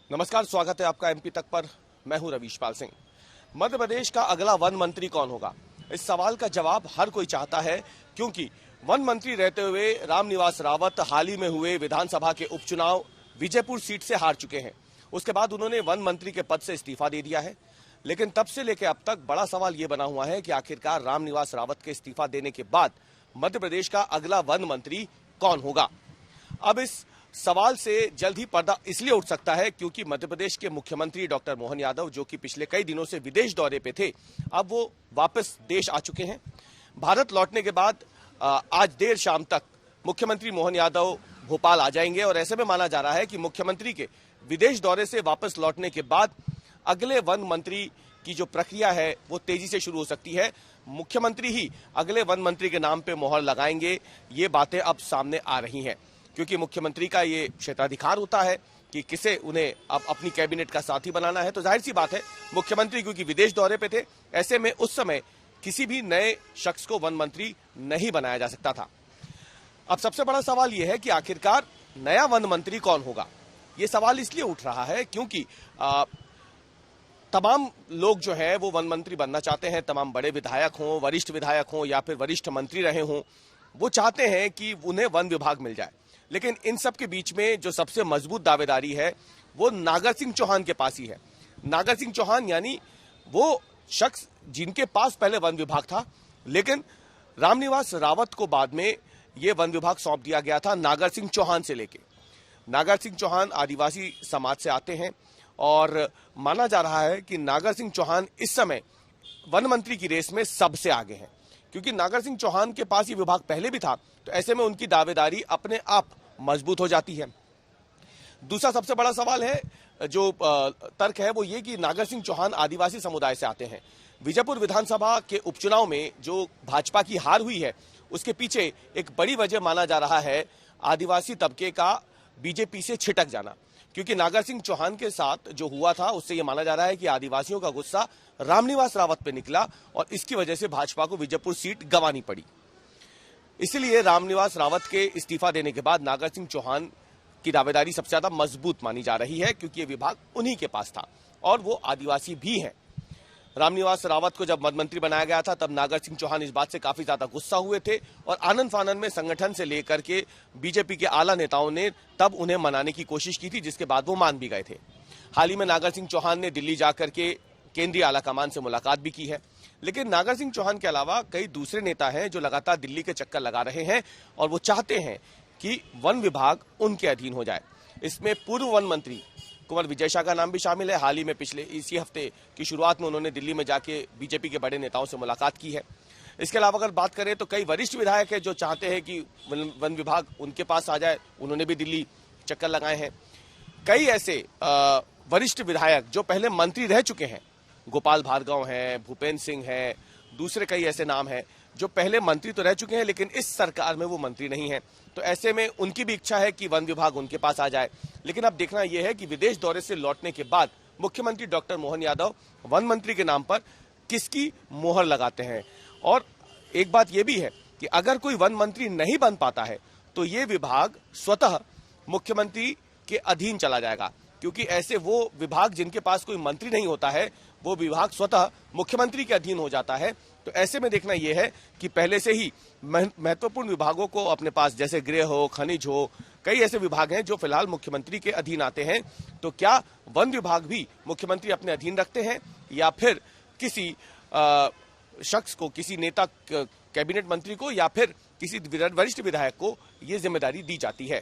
नमस्कार, स्वागत है आपका एमपी तक पर। मैं हूं रवीश पाल सिंह। मध्य प्रदेश का अगला वन मंत्री कौन होगा, इस सवाल का जवाब हर कोई चाहता है, क्योंकि वन मंत्री रहते हुए रामनिवास रावत हाल ही में हुए विधानसभा के उपचुनाव विजयपुर सीट से हार चुके हैं। उसके बाद उन्होंने वन मंत्री के पद से इस्तीफा दे दिया है। लेकिन तब से लेकर अब तक बड़ा सवाल यह बना हुआ है कि आखिरकार रामनिवास रावत के इस्तीफा देने के बाद मध्य प्रदेश का अगला वन मंत्री कौन होगा। अब इस सवाल से जल्द ही पर्दा इसलिए उठ सकता है क्योंकि मध्य प्रदेश के मुख्यमंत्री डॉक्टर मोहन यादव, जो कि पिछले कई दिनों से विदेश दौरे पे थे, अब वो वापस देश आ चुके हैं। भारत लौटने के बाद आज देर शाम तक मुख्यमंत्री मोहन यादव भोपाल आ जाएंगे और ऐसे में माना जा रहा है कि मुख्यमंत्री के विदेश दौरे से वापस लौटने के बाद अगले वन मंत्री की जो प्रक्रिया है वो तेजी से शुरू हो सकती है। मुख्यमंत्री ही अगले वन मंत्री के नाम पे मोहर लगाएंगे, ये बातें अब सामने आ रही हैं, क्योंकि मुख्यमंत्री का ये क्षेत्राधिकार होता है कि किसे उन्हें अब अपनी कैबिनेट का साथी बनाना है। तो जाहिर सी बात है, मुख्यमंत्री क्योंकि विदेश दौरे पे थे, ऐसे में उस समय किसी भी नए शख्स को वन मंत्री नहीं बनाया जा सकता था। अब सबसे बड़ा सवाल यह है कि आखिरकार नया वन मंत्री कौन होगा। ये सवाल इसलिए उठ रहा है क्योंकि तमाम लोग जो है वो वन मंत्री बनना चाहते हैं। तमाम बड़े विधायक हों, वरिष्ठ विधायक हों या फिर वरिष्ठ मंत्री रहे हों, वो चाहते हैं कि उन्हें वन विभाग मिल जाए। लेकिन इन सब के बीच में जो सबसे मजबूत दावेदारी है वो नागर सिंह चौहान के पास ही है। नागर सिंह चौहान यानी वो शख्स जिनके पास पहले वन विभाग था, लेकिन रामनिवास रावत को बाद में ये वन विभाग सौंप दिया गया था नागर सिंह चौहान से लेके। नागर सिंह चौहान आदिवासी समाज से आते हैं और माना जा रहा है कि नागर सिंह चौहान इस समय वन मंत्री की रेस में सबसे आगे हैं, क्योंकि नागर सिंह चौहान के पास ये विभाग पहले भी था। तो ऐसे में उनकी दावेदारी अपने आप मजबूत हो जाती है। दूसरा सबसे बड़ा सवाल है, जो तर्क है वो ये कि नागर सिंह चौहान आदिवासी समुदाय से आते हैं। विजयपुर विधानसभा के उपचुनाव में जो भाजपा की हार हुई है, उसके पीछे एक बड़ी वजह माना जा रहा है आदिवासी तबके का बीजेपी से छिटक जाना, क्योंकि नागर सिंह चौहान के साथ जो हुआ था उससे यह माना जा रहा है कि आदिवासियों का गुस्सा रामनिवास रावत पे निकला और इसकी वजह से भाजपा को विजयपुर सीट गंवानी पड़ी। इसलिए रामनिवास रावत के इस्तीफा देने के बाद नागर सिंह चौहान की दावेदारी सबसे ज्यादा मजबूत मानी जा रही है, क्योंकि ये विभाग उन्हीं के पास था और वो आदिवासी भी हैं। रामनिवास रावत को जब मंत्री बनाया गया था तब नागर सिंह चौहान इस बात से काफी ज्यादा गुस्सा हुए थे और आनंद फानंद में संगठन से लेकर के बीजेपी के आला नेताओं ने तब उन्हें मनाने की कोशिश की थी, जिसके बाद वो मान भी गए थे। हाल ही में नागर सिंह चौहान ने दिल्ली जाकर के केंद्रीय आलाकमान से मुलाकात भी की है। लेकिन नागर सिंह चौहान के अलावा कई दूसरे नेता हैं जो लगातार दिल्ली के चक्कर लगा रहे हैं और वो चाहते हैं कि वन विभाग उनके अधीन हो जाए। इसमें पूर्व वन मंत्री कुंवर विजय शाह का नाम भी शामिल है। हाल ही में पिछले इसी हफ्ते की शुरुआत में उन्होंने दिल्ली में जाके बीजेपी के बड़े नेताओं से मुलाकात की है। इसके अलावा अगर बात करें तो कई वरिष्ठ विधायक हैं जो चाहते हैं कि वन विभाग उनके पास आ जाए, उन्होंने भी दिल्ली चक्कर लगाए हैं। कई ऐसे वरिष्ठ विधायक जो पहले मंत्री रह चुके हैं, गोपाल भार्गव हैं, भूपेंद्र सिंह हैं, दूसरे कई ऐसे नाम हैं जो पहले मंत्री तो रह चुके हैं लेकिन इस सरकार में वो मंत्री नहीं है। तो ऐसे में उनकी भी इच्छा है कि वन विभाग उनके पास आ जाए। लेकिन अब देखना यह है कि विदेश दौरे से लौटने के बाद मुख्यमंत्री डॉक्टर मोहन यादव वन मंत्री के नाम पर किसकी मोहर लगाते हैं। और एक बात यह भी है कि अगर कोई वन मंत्री नहीं बन पाता है तो ये विभाग स्वतः मुख्यमंत्री के अधीन चला जाएगा, क्योंकि ऐसे वो विभाग जिनके पास कोई मंत्री नहीं होता है वो विभाग स्वतः मुख्यमंत्री के अधीन हो जाता है। तो ऐसे में देखना यह है कि पहले से ही महत्वपूर्ण विभागों को अपने पास, जैसे गृह हो, खनिज हो, कई ऐसे विभाग हैं जो फिलहाल मुख्यमंत्री के अधीन आते हैं। तो क्या वन विभाग भी मुख्यमंत्री अपने अधीन रखते हैं या फिर किसी शख्स को, किसी नेता, कैबिनेट मंत्री को या फिर किसी वरिष्ठ विधायक को ये जिम्मेदारी दी जाती है।